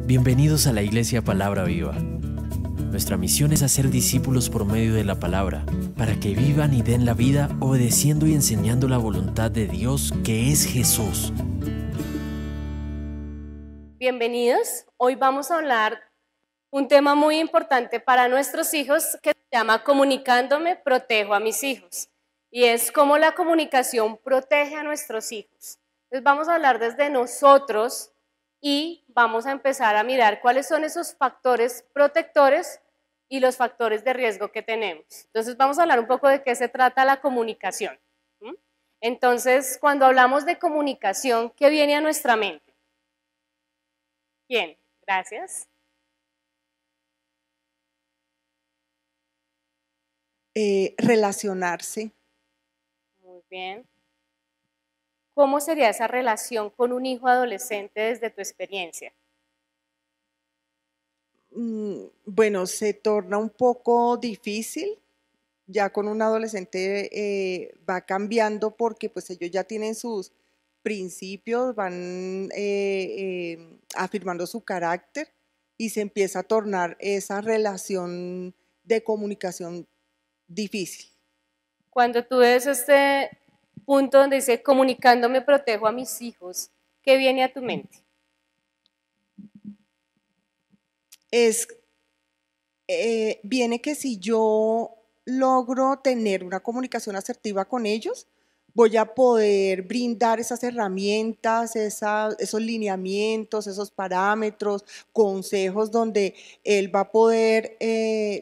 Bienvenidos a la Iglesia Palabra Viva. Nuestra misión es hacer discípulos por medio de la palabra, para que vivan y den la vida obedeciendo y enseñando la voluntad de Dios, que es Jesús. Bienvenidos. Hoy vamos a hablar un tema muy importante para nuestros hijos que se llama Comunicándome, protejo a mis hijos. Y es cómo la comunicación protege a nuestros hijos. Entonces vamos a hablar desde nosotros y vamos a empezar a mirar cuáles son esos factores protectores y los factores de riesgo que tenemos. Entonces vamos a hablar un poco de qué se trata la comunicación. Entonces, cuando hablamos de comunicación, ¿qué viene a nuestra mente? Bien, gracias. Relacionarse. Muy bien. ¿Cómo sería esa relación con un hijo adolescente desde tu experiencia? Bueno, se torna un poco difícil. Ya con un adolescente va cambiando porque pues ellos ya tienen sus principios, van afirmando su carácter y se empieza a tornar esa relación de comunicación difícil. Cuando tú ves este punto donde dice comunicándome protejo a mis hijos, ¿qué viene a tu mente? Viene que si yo logro tener una comunicación asertiva con ellos, voy a poder brindar esas herramientas, esos lineamientos, esos parámetros, consejos donde él va a poder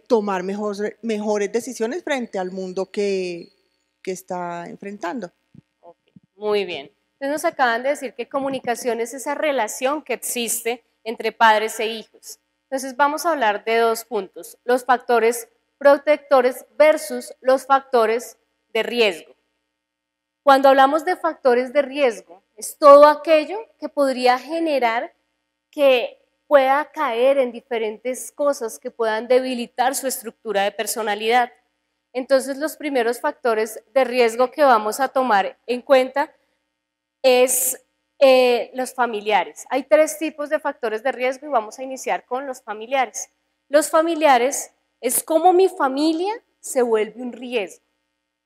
tomar mejores decisiones frente al mundo que está enfrentando. Okay, muy bien. Entonces nos acaban de decir que comunicación es esa relación que existe entre padres e hijos. Entonces vamos a hablar de dos puntos, los factores protectores versus los factores de riesgo. Cuando hablamos de factores de riesgo, es todo aquello que podría generar que pueda caer en diferentes cosas que puedan debilitar su estructura de personalidad. Entonces, los primeros factores de riesgo que vamos a tomar en cuenta es los familiares. Hay tres tipos de factores de riesgo y vamos a iniciar con los familiares. Los familiares es cómo mi familia se vuelve un riesgo.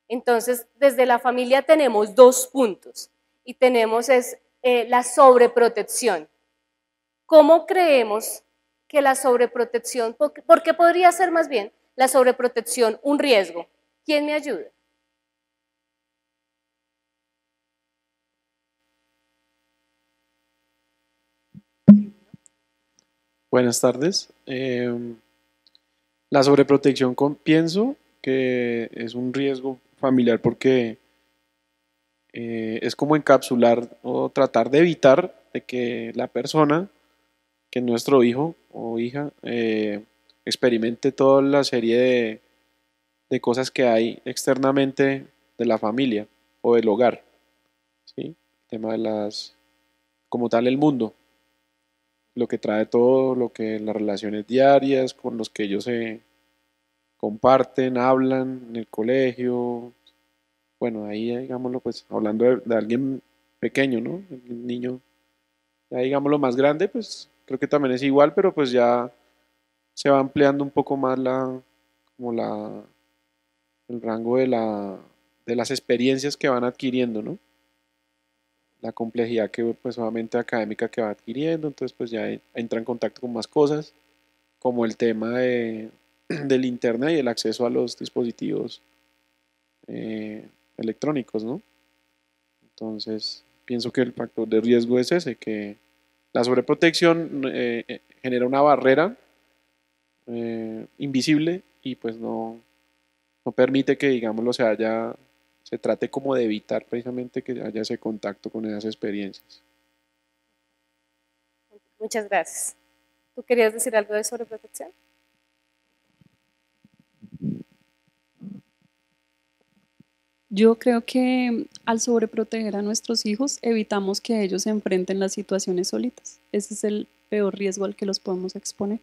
Entonces, desde la familia tenemos dos puntos y tenemos la sobreprotección. ¿Cómo creemos que la sobreprotección, por qué podría ser más bien la sobreprotección un riesgo? ¿Quién me ayuda? Buenas tardes. La sobreprotección pienso que es un riesgo familiar porque es como encapsular o tratar de evitar de que la persona, que nuestro hijo o hija, experimente toda la serie de cosas que hay externamente de la familia o del hogar, ¿sí? El tema de como tal el mundo, lo que trae todo, lo que las relaciones diarias con los que ellos se comparten, hablan en el colegio. Bueno, ahí digámoslo, pues hablando de alguien pequeño, ¿no? El niño, ya digámoslo más grande, pues creo que también es igual, pero pues ya se va ampliando un poco más el rango de las experiencias que van adquiriendo, ¿no? La complejidad que pues obviamente académica que va adquiriendo, entonces pues ya entra en contacto con más cosas, como el tema del internet y el acceso a los dispositivos electrónicos, ¿no? Entonces pienso que el factor de riesgo es ese, que la sobreprotección genera una barrera invisible y pues no permite que, digámoslo, se trate como de evitar precisamente que haya ese contacto con esas experiencias. Muchas gracias. ¿Tú querías decir algo de sobreprotección? Yo creo que al sobreproteger a nuestros hijos evitamos que ellos se enfrenten las situaciones solitas. Ese es el peor riesgo al que los podemos exponer.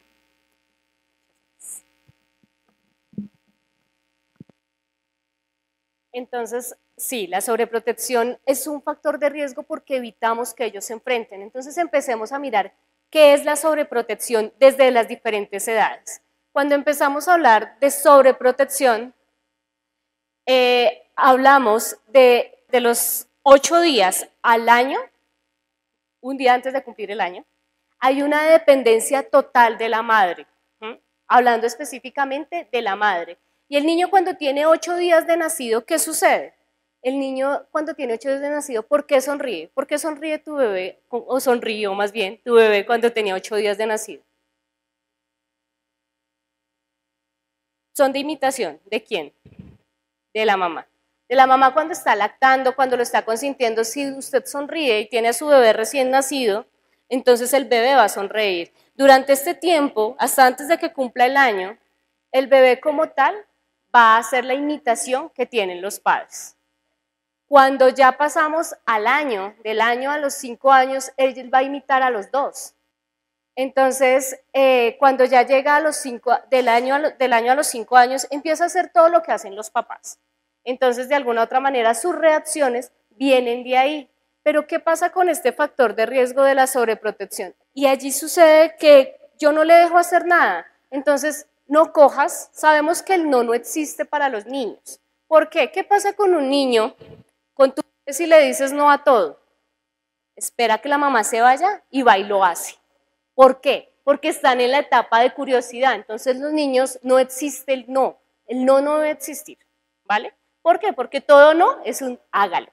Entonces, sí, la sobreprotección es un factor de riesgo porque evitamos que ellos se enfrenten. Entonces empecemos a mirar ¿Qué es la sobreprotección desde las diferentes edades? Cuando empezamos a hablar de sobreprotección, hablamos de los 8 días al año, un día antes de cumplir el año, hay una dependencia total de la madre, hablando específicamente de la madre. Y el niño cuando tiene 8 días de nacido, ¿qué sucede? El niño cuando tiene 8 días de nacido, ¿por qué sonríe? ¿Por qué sonríe tu bebé, o sonrió más bien tu bebé cuando tenía 8 días de nacido? Son de imitación, ¿de quién? De la mamá. De la mamá cuando está lactando, cuando lo está consintiendo, si usted sonríe y tiene a su bebé recién nacido, entonces el bebé va a sonreír. Durante este tiempo, hasta antes de que cumpla el año, el bebé como tal va a hacer la imitación que tienen los padres. Cuando ya pasamos al año, del año a los 5 años, él va a imitar a los 2. Entonces, cuando ya llega a los 5, del año a los 5 años, empieza a hacer todo lo que hacen los papás. Entonces, de alguna u otra manera, sus reacciones vienen de ahí. Pero, ¿qué pasa con este factor de riesgo de la sobreprotección? Y allí sucede que yo no le dejo hacer nada. Entonces, no cojas. Sabemos que el no existe para los niños. ¿Por qué? ¿Qué pasa con un niño? Con tu si le dices no a todo. Espera que la mamá se vaya y va y lo hace. ¿Por qué? Porque están en la etapa de curiosidad. Entonces, los niños no existe el no. El no no debe existir. ¿Vale? ¿Por qué? Porque todo no es un hágalo,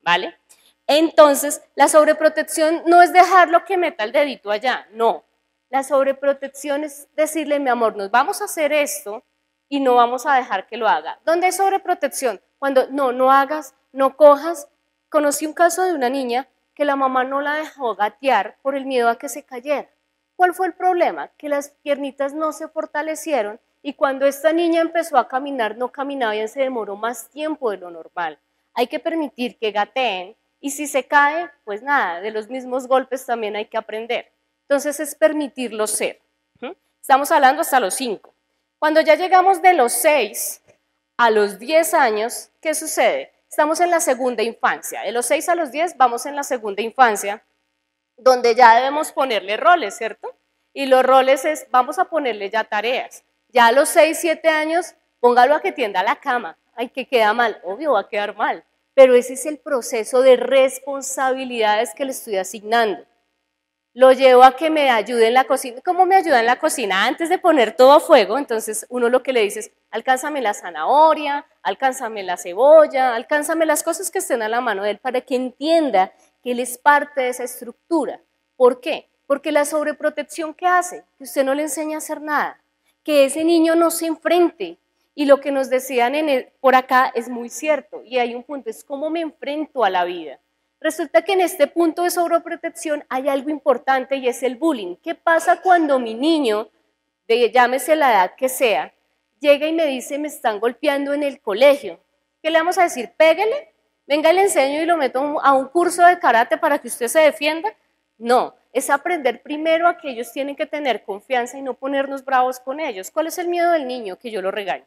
¿vale? Entonces, la sobreprotección no es dejarlo que meta el dedito allá, no. La sobreprotección es decirle, mi amor, nos vamos a hacer esto y no vamos a dejar que lo haga. ¿Dónde hay sobreprotección? Cuando no hagas, no cojas. Conocí un caso de una niña que la mamá no la dejó gatear por el miedo a que se cayera. ¿Cuál fue el problema? Que las piernitas no se fortalecieron. Y cuando esta niña empezó a caminar, no caminaba y se demoró más tiempo de lo normal. Hay que permitir que gateen y si se cae, pues nada, de los mismos golpes también hay que aprender. Entonces es permitirlo ser. Estamos hablando hasta los 5. Cuando ya llegamos de los 6 a los 10 años, ¿qué sucede? Estamos en la segunda infancia. De los 6 a los 10 vamos en la segunda infancia, donde ya debemos ponerle roles, ¿cierto? Y los roles es, vamos a ponerle ya tareas. Ya a los 6, 7 años, póngalo a que tienda la cama. Ay, que queda mal. Obvio, va a quedar mal. Pero ese es el proceso de responsabilidades que le estoy asignando. Lo llevo a que me ayude en la cocina. ¿Cómo me ayuda en la cocina? Antes de poner todo a fuego, entonces uno lo que le dice es, alcánzame la zanahoria, alcánzame la cebolla, alcánzame las cosas que estén a la mano de él para que entienda que él es parte de esa estructura. ¿Por qué? Porque la sobreprotección que hace, que usted no le enseña a hacer nada, que ese niño no se enfrente. Y lo que nos decían por acá es muy cierto. Y hay un punto, es cómo me enfrento a la vida. Resulta que en este punto de sobreprotección hay algo importante y es el bullying. ¿Qué pasa cuando mi niño, llámese la edad que sea, llega y me dice, me están golpeando en el colegio? ¿Qué le vamos a decir? Péguele, venga, le enseño y lo meto a un curso de karate para que usted se defienda. No, es aprender primero a que ellos tienen que tener confianza y no ponernos bravos con ellos. ¿Cuál es el miedo del niño? Que yo lo regañe.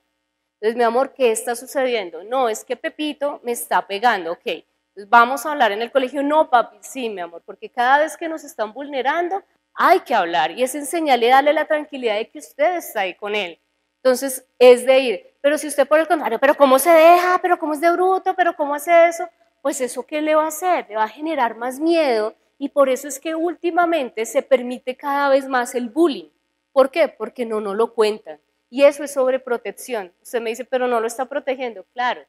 Entonces, mi amor, ¿qué está sucediendo? No, es que Pepito me está pegando, ok. Entonces, vamos a hablar en el colegio. No, papi, sí, mi amor, porque cada vez que nos están vulnerando, hay que hablar. Y es enseñarle, darle la tranquilidad de que usted está ahí con él. Entonces, es de ir. Pero si usted por el contrario, pero ¿cómo se deja? ¿Pero cómo es de bruto? ¿Pero cómo hace eso? Pues eso, ¿qué le va a hacer? Le va a generar más miedo. Y por eso es que últimamente se permite cada vez más el bullying. ¿Por qué? Porque no lo cuentan. Y eso es sobreprotección. Usted me dice, pero no lo está protegiendo. Claro,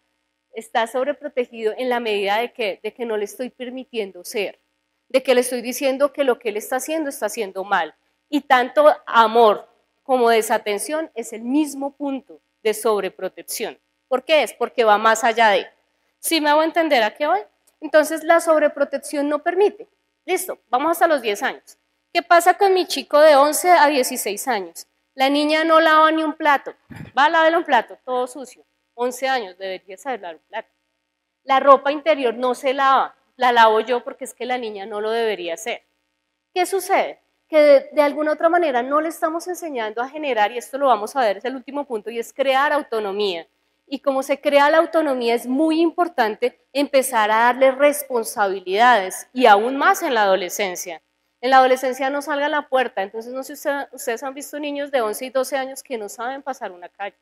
está sobreprotegido en la medida de que no le estoy permitiendo ser, de que le estoy diciendo que lo que él está haciendo mal. Y tanto amor como desatención es el mismo punto de sobreprotección. ¿Por qué es? Porque va más allá de. ¿Sí me hago entender a qué voy? Entonces la sobreprotección no permite. Listo, vamos hasta los 10 años. ¿Qué pasa con mi chico de 11 a 16 años? La niña no lava ni un plato. Va a lavar un plato, todo sucio. 11 años, debería saber lavar un plato. La ropa interior no se lava, la lavo yo porque es que la niña no lo debería hacer. ¿Qué sucede? Que de alguna otra manera no le estamos enseñando a generar, y esto lo vamos a ver, es el último punto, y es crear autonomía. Y como se crea la autonomía, es muy importante empezar a darle responsabilidades, y aún más en la adolescencia. En la adolescencia no salga a la puerta. Entonces, no sé si ustedes han visto niños de 11 y 12 años que no saben pasar una calle.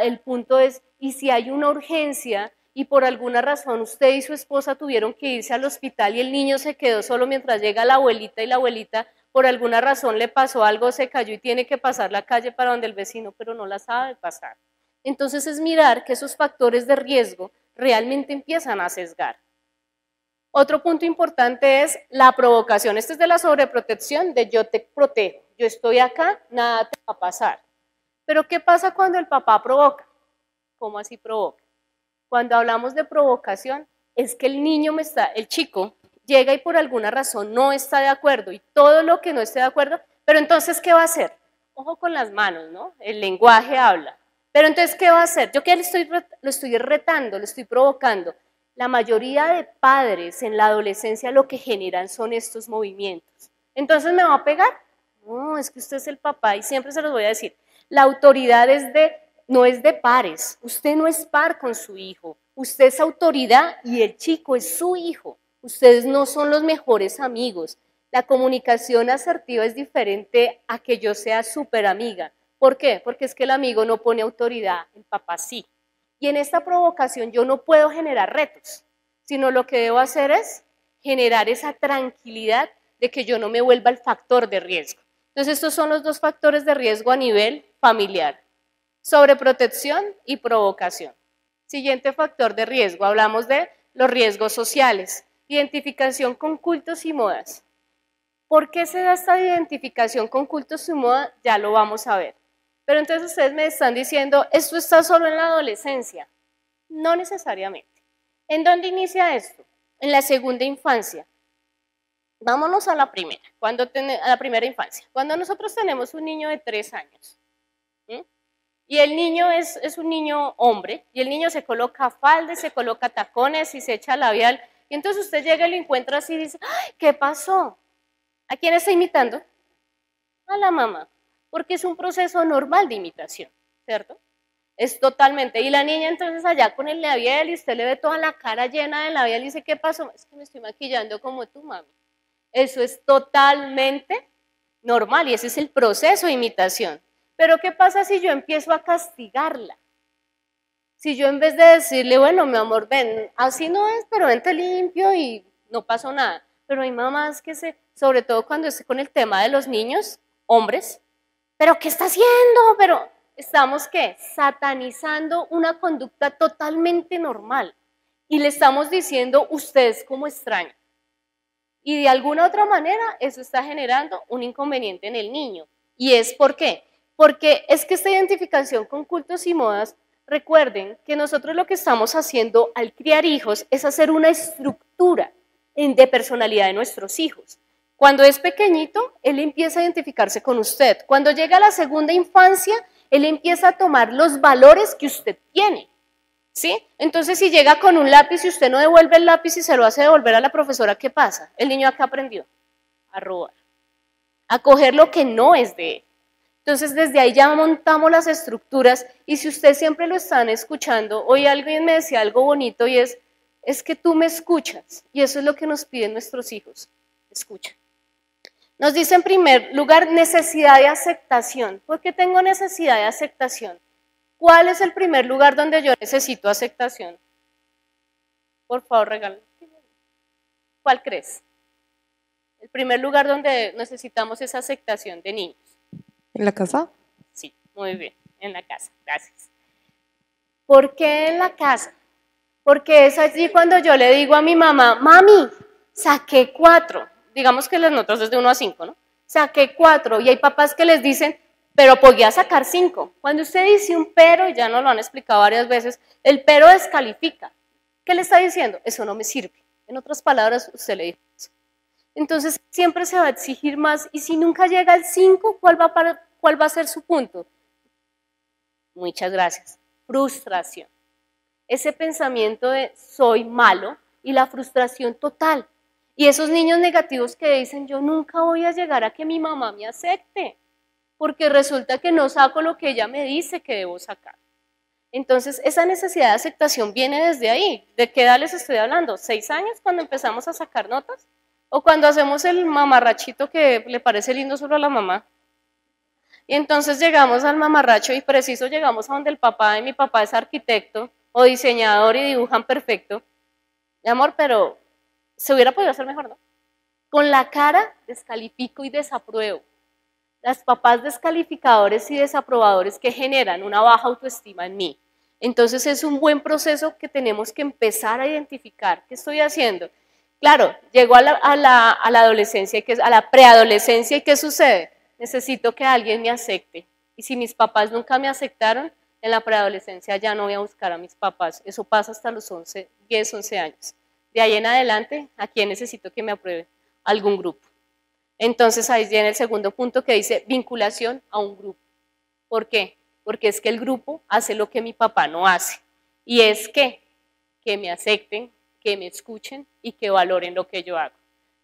El punto es, y si hay una urgencia y por alguna razón usted y su esposa tuvieron que irse al hospital y el niño se quedó solo mientras llega la abuelita y la abuelita por alguna razón le pasó algo, se cayó y tiene que pasar la calle para donde el vecino, pero no la sabe pasar. Entonces es mirar que esos factores de riesgo realmente empiezan a sesgar. Otro punto importante es la provocación. Este es de la sobreprotección, de yo te protejo, yo estoy acá, nada te va a pasar. Pero ¿qué pasa cuando el papá provoca? ¿Cómo así provoca? Cuando hablamos de provocación, es que el chico llega y por alguna razón no está de acuerdo y todo lo que no esté de acuerdo, pero entonces ¿qué va a hacer? Ojo con las manos, ¿no? El lenguaje habla. Pero entonces ¿qué va a hacer? Yo que lo estoy retando, lo estoy provocando. La mayoría de padres en la adolescencia lo que generan son estos movimientos. ¿Entonces me va a pegar? No, es que usted es el papá y siempre se los voy a decir. La autoridad no es de pares. Usted no es par con su hijo. Usted es autoridad y el chico es su hijo. Ustedes no son los mejores amigos. La comunicación asertiva es diferente a que yo sea súper amiga. ¿Por qué? Porque es que el amigo no pone autoridad, el papá sí. Y en esta provocación yo no puedo generar retos, sino lo que debo hacer es generar esa tranquilidad de que yo no me vuelva el factor de riesgo. Entonces estos son los dos factores de riesgo a nivel familiar: sobreprotección y provocación. Siguiente factor de riesgo, hablamos de los riesgos sociales. Identificación con cultos y modas. ¿Por qué se da esta identificación con cultos y modas? Ya lo vamos a ver. Pero entonces ustedes me están diciendo, ¿esto está solo en la adolescencia? No necesariamente. ¿En dónde inicia esto? En la segunda infancia. Vámonos a la primera, a la primera infancia. Cuando nosotros tenemos un niño de 3 años, ¿sí? Y el niño es un niño hombre, y el niño se coloca falda, se coloca tacones y se echa labial, y entonces usted llega y lo encuentra así y dice, ¡ay, qué pasó! ¿A quién está imitando? A la mamá, porque es un proceso normal de imitación, ¿cierto? Es totalmente, y la niña entonces allá con el labial y usted le ve toda la cara llena de labial y dice, ¿qué pasó? Es que me estoy maquillando como tu mami. Eso es totalmente normal y ese es el proceso de imitación. Pero ¿qué pasa si yo empiezo a castigarla? Si yo en vez de decirle, bueno, mi amor, ven, así no es, pero vente limpio y no pasó nada. Pero hay mamás que sobre todo cuando estoy con el tema de los niños, hombres, ¿pero qué está haciendo? Pero estamos, ¿qué? Satanizando una conducta totalmente normal. Y le estamos diciendo, usted es como extraño. Y de alguna otra manera eso está generando un inconveniente en el niño. ¿Y es por qué? Porque es que esta identificación con cultos y modas, recuerden que nosotros lo que estamos haciendo al criar hijos es hacer una estructura de personalidad de nuestros hijos. Cuando es pequeñito, él empieza a identificarse con usted. Cuando llega a la segunda infancia, él empieza a tomar los valores que usted tiene. ¿Sí? Entonces, si llega con un lápiz y usted no devuelve el lápiz y se lo hace devolver a la profesora, ¿qué pasa? El niño acá aprendió a robar, a coger lo que no es de él. Entonces, desde ahí ya montamos las estructuras y si usted siempre lo están escuchando, hoy alguien me decía algo bonito y es que tú me escuchas y eso es lo que nos piden nuestros hijos, escucha. Nos dice en primer lugar necesidad de aceptación. ¿Por qué tengo necesidad de aceptación? ¿Cuál es el primer lugar donde yo necesito aceptación? Por favor, regálame. ¿Cuál crees? El primer lugar donde necesitamos esa aceptación de niños. ¿En la casa? Sí, muy bien, en la casa, gracias. ¿Por qué en la casa? Porque es allí cuando yo le digo a mi mamá, mami, saqué 4, digamos que las notas es de 1 a 5, ¿no? Saqué 4, y hay papás que les dicen, pero podía sacar 5. Cuando usted dice un pero, y ya nos lo han explicado varias veces, el pero descalifica. ¿Qué le está diciendo? Eso no me sirve. En otras palabras, usted le dijo eso. Entonces, siempre se va a exigir más, y si nunca llega al 5, ¿cuál va a ser su punto? Muchas gracias. Frustración. Ese pensamiento de soy malo y la frustración total. Y esos niños negativos que dicen, yo nunca voy a llegar a que mi mamá me acepte, porque resulta que no saco lo que ella me dice que debo sacar. Entonces, esa necesidad de aceptación viene desde ahí. ¿De qué edad les estoy hablando? 6 años cuando empezamos a sacar notas. O cuando hacemos el mamarrachito que le parece lindo solo a la mamá. Y entonces llegamos al mamarracho y preciso llegamos a donde el papá y mi papá es arquitecto o diseñador y dibujan perfecto. Mi amor, pero se hubiera podido hacer mejor, ¿no? Con la cara descalifico y desapruebo. Las papás descalificadores y desaprobadores que generan una baja autoestima en mí. Entonces es un buen proceso que tenemos que empezar a identificar. ¿Qué estoy haciendo? Claro, llego a la adolescencia, a la preadolescencia, ¿y qué sucede? Necesito que alguien me acepte. Y si mis papás nunca me aceptaron, en la preadolescencia ya no voy a buscar a mis papás. Eso pasa hasta los 10, 11 años. De ahí en adelante, ¿a quién necesito que me apruebe? Algún grupo. Entonces ahí viene el segundo punto que dice vinculación a un grupo. ¿Por qué? Porque es que el grupo hace lo que mi papá no hace. Y es que me acepten, que me escuchen y que valoren lo que yo hago.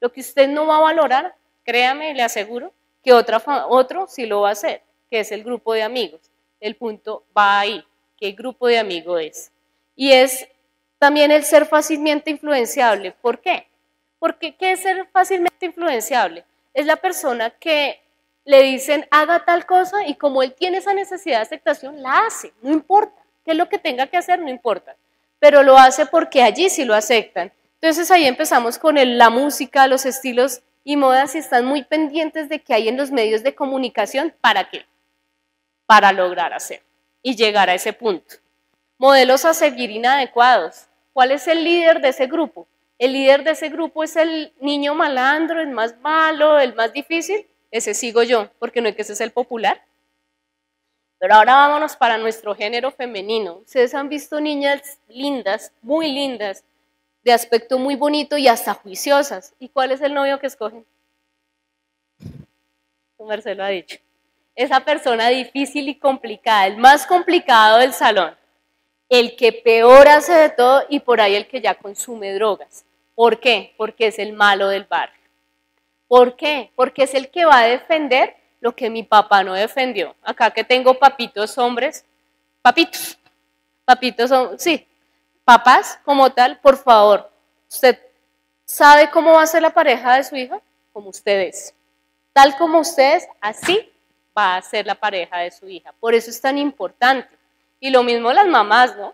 Lo que usted no va a valorar, créame, le aseguro que otro sí lo va a hacer, que es el grupo de amigos. El punto va ahí, ¿qué grupo de amigos es? Y es también el ser fácilmente influenciable. ¿Por qué? Porque ¿qué es ser fácilmente influenciable? Es la persona que le dicen haga tal cosa y como él tiene esa necesidad de aceptación, la hace, no importa. ¿Qué es lo que tenga que hacer? No importa. Pero lo hace porque allí sí lo aceptan. Entonces ahí empezamos con la música, los estilos y modas y están muy pendientes de qué hay en los medios de comunicación. ¿Para qué? Para lograr hacer y llegar a ese punto. Modelos a seguir inadecuados. ¿Cuál es el líder de ese grupo? El líder de ese grupo es el niño malandro, el más malo, el más difícil. Ese sigo yo, porque no es que ese es el popular. Pero ahora vámonos para nuestro género femenino. Ustedes han visto niñas lindas, muy lindas, de aspecto muy bonito y hasta juiciosas. ¿Y cuál es el novio que escogen? Marcelo ha dicho. Esa persona difícil y complicada, el más complicado del salón. El que peor hace de todo y por ahí el que ya consume drogas. ¿Por qué? Porque es el malo del barrio. ¿Por qué? Porque es el que va a defender lo que mi papá no defendió. Acá que tengo papitos hombres, papitos son, sí, papás como tal, por favor, ¿usted sabe cómo va a ser la pareja de su hija? Como ustedes. Tal como ustedes, así va a ser la pareja de su hija. Por eso es tan importante. Y lo mismo las mamás, ¿no?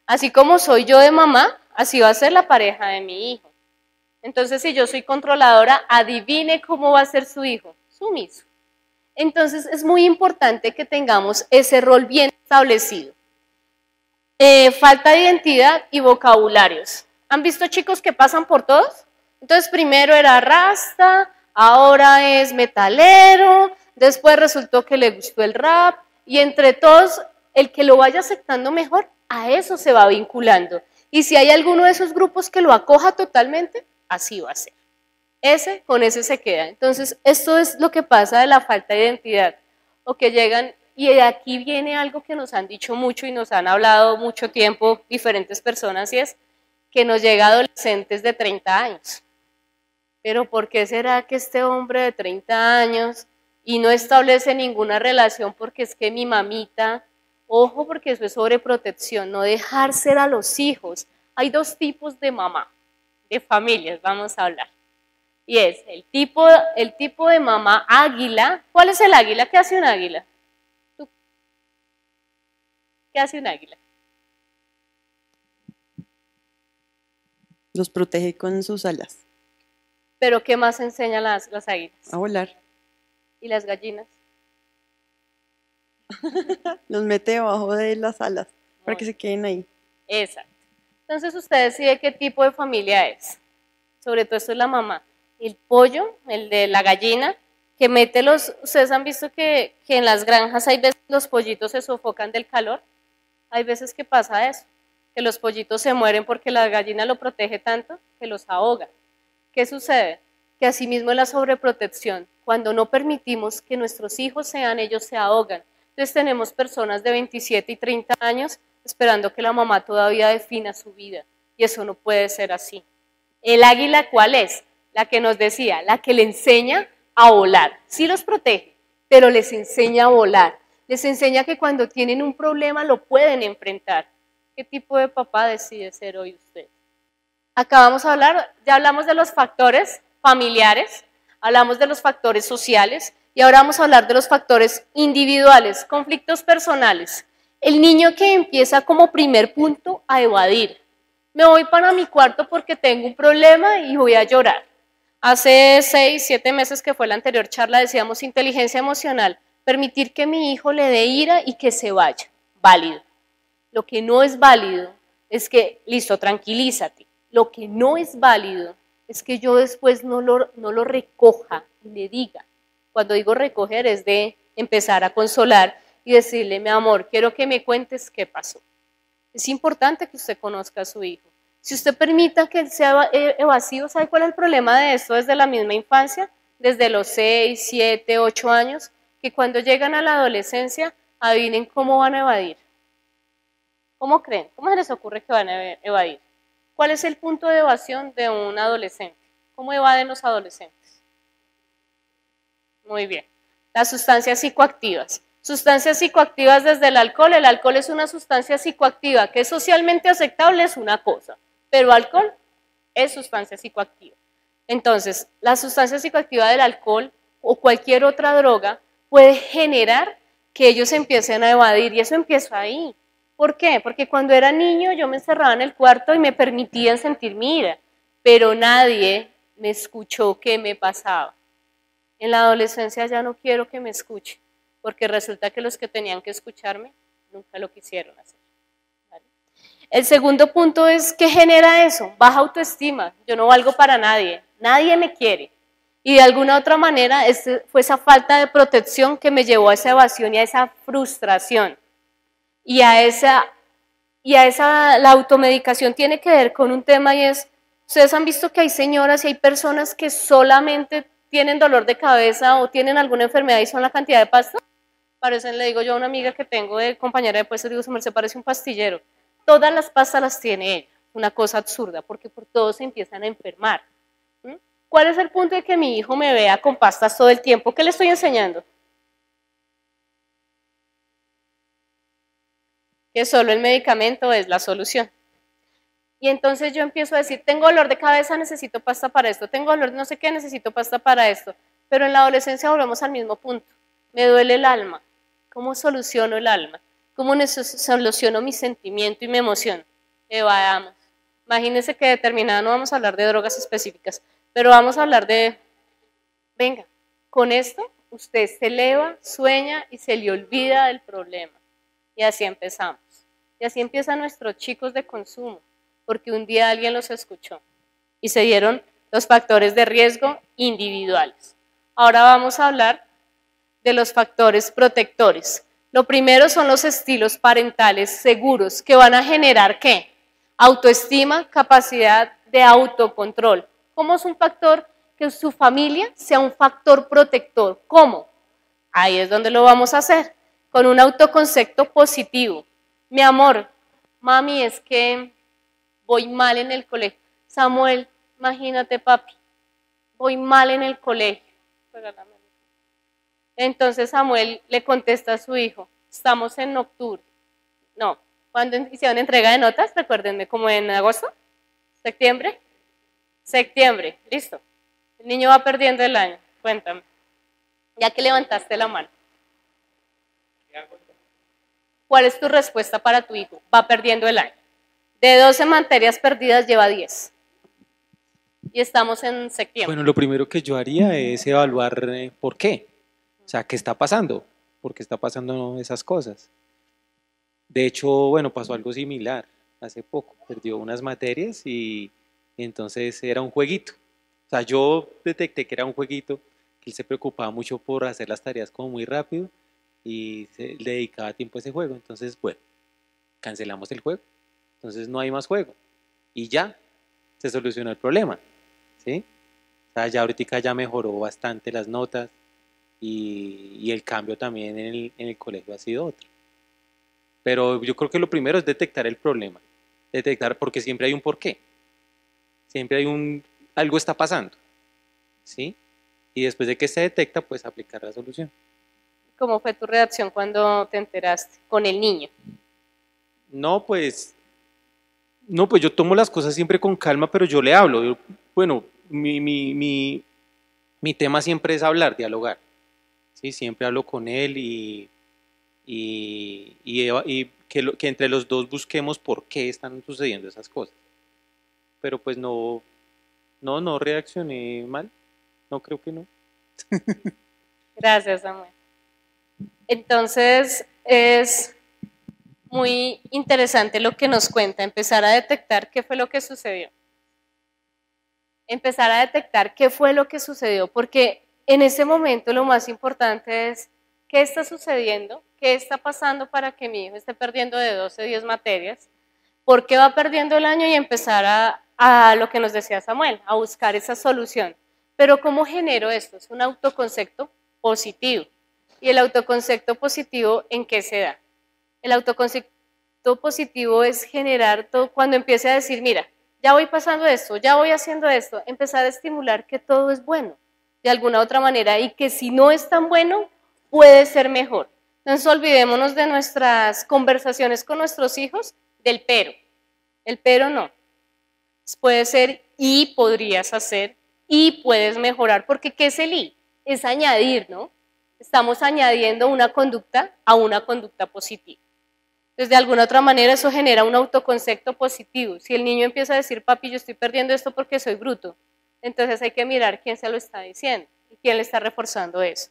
Así como soy yo de mamá, así va a ser la pareja de mi hijo. Entonces, si yo soy controladora, adivine cómo va a ser su hijo, sumiso. Entonces, es muy importante que tengamos ese rol bien establecido. Falta de identidad y vocabularios. ¿Han visto chicos que pasan por todos? Entonces, primero era rasta, ahora es metalero, después resultó que le gustó el rap, y entre todos, el que lo vaya aceptando mejor, a eso se va vinculando. Y si hay alguno de esos grupos que lo acoja totalmente, así va a ser. Con ese se queda. Entonces, esto es lo que pasa de la falta de identidad. O que llegan, y de aquí viene algo que nos han dicho mucho y nos han hablado mucho tiempo diferentes personas, y es que nos llega a adolescentes de 30 años. Pero ¿por qué será que este hombre de 30 años y no establece ninguna relación porque es que mi mamita, ojo porque eso es sobreprotección, no dejar ser a los hijos? Hay dos tipos de mamá, de familias, vamos a hablar. Y es el tipo de mamá águila. ¿Cuál es el águila? ¿Qué hace un águila? ¿Tú? ¿Qué hace un águila? Los protege con sus alas. ¿Pero qué más enseñan las águilas? A volar. ¿Y las gallinas? Los mete debajo de las alas para que se queden ahí. Exacto. Entonces usted decide qué tipo de familia es. Sobre todo esto es la mamá. El pollo, el de la gallina, que mete ustedes han visto que en las granjas hay veces los pollitos se sofocan del calor. Hay veces que pasa eso, que los pollitos se mueren porque la gallina lo protege tanto que los ahoga. ¿Qué sucede? Que asimismo es la sobreprotección. Cuando no permitimos que nuestros hijos sean, ellos se ahogan. Entonces tenemos personas de 27 y 30 años esperando que la mamá todavía defina su vida. Y eso no puede ser así. ¿El águila cuál es? La que nos decía, la que le enseña a volar. Sí los protege, pero les enseña a volar. Les enseña que cuando tienen un problema lo pueden enfrentar. ¿Qué tipo de papá decide ser hoy usted? Acá vamos a hablar, ya hablamos de los factores familiares, hablamos de los factores sociales y ahora vamos a hablar de los factores individuales, conflictos personales. El niño que empieza como primer punto a evadir. Me voy para mi cuarto porque tengo un problema y voy a llorar. Hace 6, 7 meses que fue la anterior charla decíamos inteligencia emocional, permitir que mi hijo le dé ira y que se vaya, válido. Lo que no es válido es que, listo, tranquilízate. Lo que no es válido es que yo después no lo recoja y le diga. Cuando digo recoger es de empezar a consolar y decirle, mi amor, quiero que me cuentes qué pasó. Es importante que usted conozca a su hijo. Si usted permita que él sea evasivo, ¿sabe cuál es el problema de esto desde la misma infancia? Desde los 6, 7, 8 años, que cuando llegan a la adolescencia, adivinen cómo van a evadir. ¿Cómo creen? ¿Cómo se les ocurre que van a evadir? ¿Cuál es el punto de evasión de un adolescente? ¿Cómo evaden los adolescentes? Muy bien. Las sustancias psicoactivas. Sustancias psicoactivas desde el alcohol. El alcohol es una sustancia psicoactiva que es socialmente aceptable, es una cosa, pero alcohol es sustancia psicoactiva. Entonces, la sustancia psicoactiva del alcohol o cualquier otra droga puede generar que ellos empiecen a evadir y eso empieza ahí. ¿Por qué? Porque cuando era niño yo me encerraba en el cuarto y me permitían sentir mi ira, pero nadie me escuchó qué me pasaba. En la adolescencia ya no quiero que me escuche, porque resulta que los que tenían que escucharme nunca lo quisieron hacer. ¿Vale? El segundo punto es, ¿qué genera eso? Baja autoestima, yo no valgo para nadie, nadie me quiere. Y de alguna otra manera fue esa falta de protección que me llevó a esa evasión y a esa frustración. La automedicación tiene que ver con un tema y es, ustedes han visto que hay señoras y hay personas que solamente tienen dolor de cabeza o tienen alguna enfermedad y son la cantidad de pasta. Parecen, le digo yo a una amiga que tengo de compañera de puesto, digo, su merced parece un pastillero. Todas las pastas las tiene ella, una cosa absurda, porque por todo se empiezan a enfermar. ¿Cuál es el punto de que mi hijo me vea con pastas todo el tiempo? ¿Qué le estoy enseñando? Que solo el medicamento es la solución. Y entonces yo empiezo a decir, tengo dolor de cabeza, necesito pasta para esto, tengo dolor de no sé qué, necesito pasta para esto. Pero en la adolescencia volvemos al mismo punto. Me duele el alma. ¿Cómo soluciono el alma? ¿Cómo soluciono mi sentimiento y mi emoción? Evadamos. Imagínense que determinada, no vamos a hablar de drogas específicas, pero vamos a hablar de, venga, con esto usted se eleva, sueña y se le olvida del problema. Y así empezamos. Y así empiezan nuestros chicos de consumo, porque un día alguien los escuchó y se dieron los factores de riesgo individuales. Ahora vamos a hablar de los factores protectores. Lo primero son los estilos parentales seguros que van a generar ¿qué? Autoestima, capacidad de autocontrol. ¿Cómo es un factor que su familia sea un factor protector? ¿Cómo? Ahí es donde lo vamos a hacer, con un autoconcepto positivo. Mi amor, mami, es que voy mal en el colegio. Samuel, imagínate papi, voy mal en el colegio. Entonces Samuel le contesta a su hijo, estamos en octubre. No, ¿cuándo hicieron entrega de notas? Recuérdenme, ¿como en agosto? ¿Septiembre? Septiembre, listo. El niño va perdiendo el año, cuéntame. Ya que levantaste la mano. ¿Cuál es tu respuesta para tu hijo? Va perdiendo el año. De 12 materias perdidas lleva 10. Y estamos en septiembre. Bueno, lo primero que yo haría es evaluar por qué. O sea, ¿qué está pasando? ¿Por qué está pasando esas cosas? De hecho, bueno, pasó algo similar hace poco. Perdió unas materias y entonces era un jueguito. O sea, yo detecté que era un jueguito, que él se preocupaba mucho por hacer las tareas como muy rápido y le dedicaba tiempo a ese juego. Entonces, bueno, cancelamos el juego. Entonces no hay más juego. Y ya, se solucionó el problema. ¿Sí? O sea, ya ahorita ya mejoró bastante las notas y el cambio también en el colegio ha sido otro. Pero yo creo que lo primero es detectar el problema. Detectar porque siempre hay un porqué. Siempre hay algo está pasando. ¿Sí? Y después de que se detecta, pues aplicar la solución. ¿Cómo fue tu reacción cuando te enteraste con el niño? No, pues yo tomo las cosas siempre con calma, pero yo le hablo. Bueno, mi tema siempre es hablar, dialogar. ¿Sí? Siempre hablo con él y que entre los dos busquemos por qué están sucediendo esas cosas. Pero pues no reaccioné mal, no creo que no. Gracias, Samuel. Entonces, es muy interesante lo que nos cuenta, empezar a detectar qué fue lo que sucedió. Empezar a detectar qué fue lo que sucedió, porque en ese momento lo más importante es qué está sucediendo, qué está pasando para que mi hijo esté perdiendo de 12, 10 materias, por qué va perdiendo el año y empezar a lo que nos decía Samuel, a buscar esa solución. Pero ¿cómo genero esto? Es un autoconcepto positivo. ¿Y el autoconcepto positivo en qué se da? El autoconcepto positivo es generar todo, cuando empiece a decir, mira, ya voy pasando esto, ya voy haciendo esto, empezar a estimular que todo es bueno, de alguna otra manera, y que si no es tan bueno, puede ser mejor. Entonces olvidémonos de nuestras conversaciones con nuestros hijos del pero. El pero no. Puede ser y podrías hacer y puedes mejorar, porque ¿qué es el y? Es añadir, ¿no? Estamos añadiendo una conducta a una conducta positiva. Entonces, de alguna otra manera, eso genera un autoconcepto positivo. Si el niño empieza a decir, papi, yo estoy perdiendo esto porque soy bruto, entonces hay que mirar quién se lo está diciendo y quién le está reforzando eso.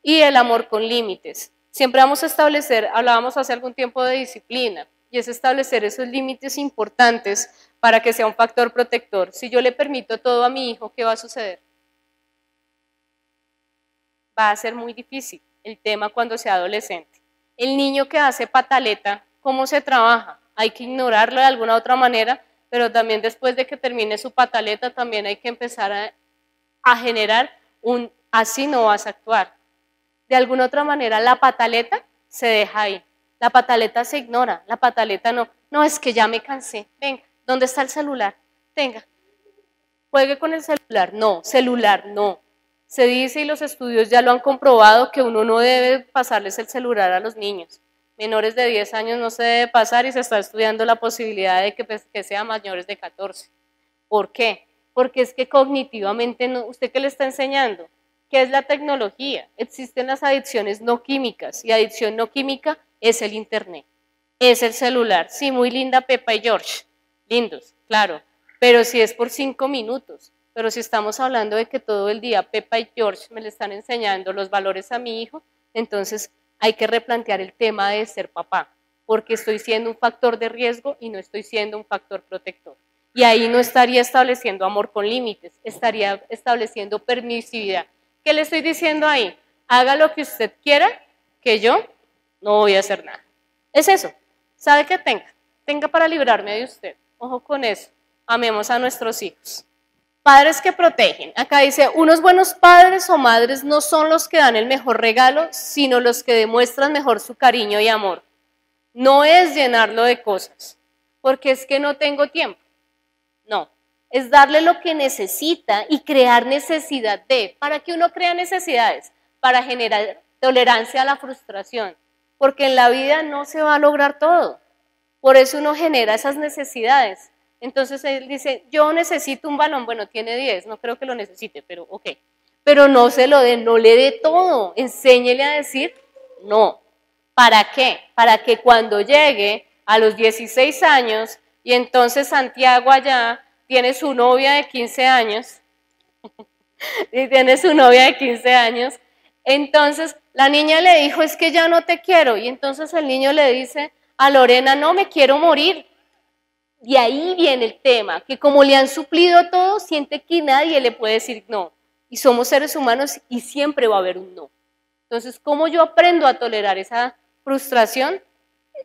Y el amor con límites. Siempre vamos a establecer, hablábamos hace algún tiempo de disciplina, y es establecer esos límites importantes para que sea un factor protector. Si yo le permito todo a mi hijo, ¿qué va a suceder? Va a ser muy difícil el tema cuando sea adolescente. El niño que hace pataleta, ¿cómo se trabaja? Hay que ignorarlo de alguna otra manera, pero también después de que termine su pataleta, también hay que empezar a generar un así no vas a actuar. De alguna otra manera, la pataleta se deja ahí. La pataleta se ignora, la pataleta no es que ya me cansé, venga, ¿dónde está el celular? Venga, juegue con el celular no. Se dice y los estudios ya lo han comprobado que uno no debe pasarles el celular a los niños. Menores de 10 años no se debe pasar y se está estudiando la posibilidad de que sean mayores de 14. ¿Por qué? Porque es que cognitivamente, ¿usted qué le está enseñando? ¿Qué es la tecnología? Existen las adicciones no químicas y adicción no química es el internet, es el celular. Sí, muy linda Pepa y George, lindos, claro, pero si es por 5 minutos. Pero si estamos hablando de que todo el día Pepa y George me le están enseñando los valores a mi hijo, entonces hay que replantear el tema de ser papá, porque estoy siendo un factor de riesgo y no estoy siendo un factor protector. Y ahí no estaría estableciendo amor con límites, estaría estableciendo permisividad. ¿Qué le estoy diciendo ahí? Haga lo que usted quiera, que yo no voy a hacer nada. Es eso. ¿Sabe qué tenga para librarme de usted? Ojo con eso. Amemos a nuestros hijos. Padres que protegen. Acá dice, unos buenos padres o madres no son los que dan el mejor regalo, sino los que demuestran mejor su cariño y amor. No es llenarlo de cosas, porque es que no tengo tiempo. No, es darle lo que necesita y crear necesidad de. ¿Para qué uno crea necesidades? Para generar tolerancia a la frustración, porque en la vida no se va a lograr todo. Por eso uno genera esas necesidades. Entonces él dice, yo necesito un balón, bueno, tiene 10, no creo que lo necesite, pero ok. Pero no se lo dé, no le dé todo, enséñele a decir no. ¿Para qué? Para que cuando llegue a los 16 años y entonces Santiago allá tiene su novia de 15 años, entonces la niña le dijo, es que ya no te quiero, y entonces el niño le dice a Lorena, no, me quiero morir. Y ahí viene el tema, que como le han suplido todo, siente que nadie le puede decir no. Y somos seres humanos y siempre va a haber un no. Entonces, ¿cómo yo aprendo a tolerar esa frustración?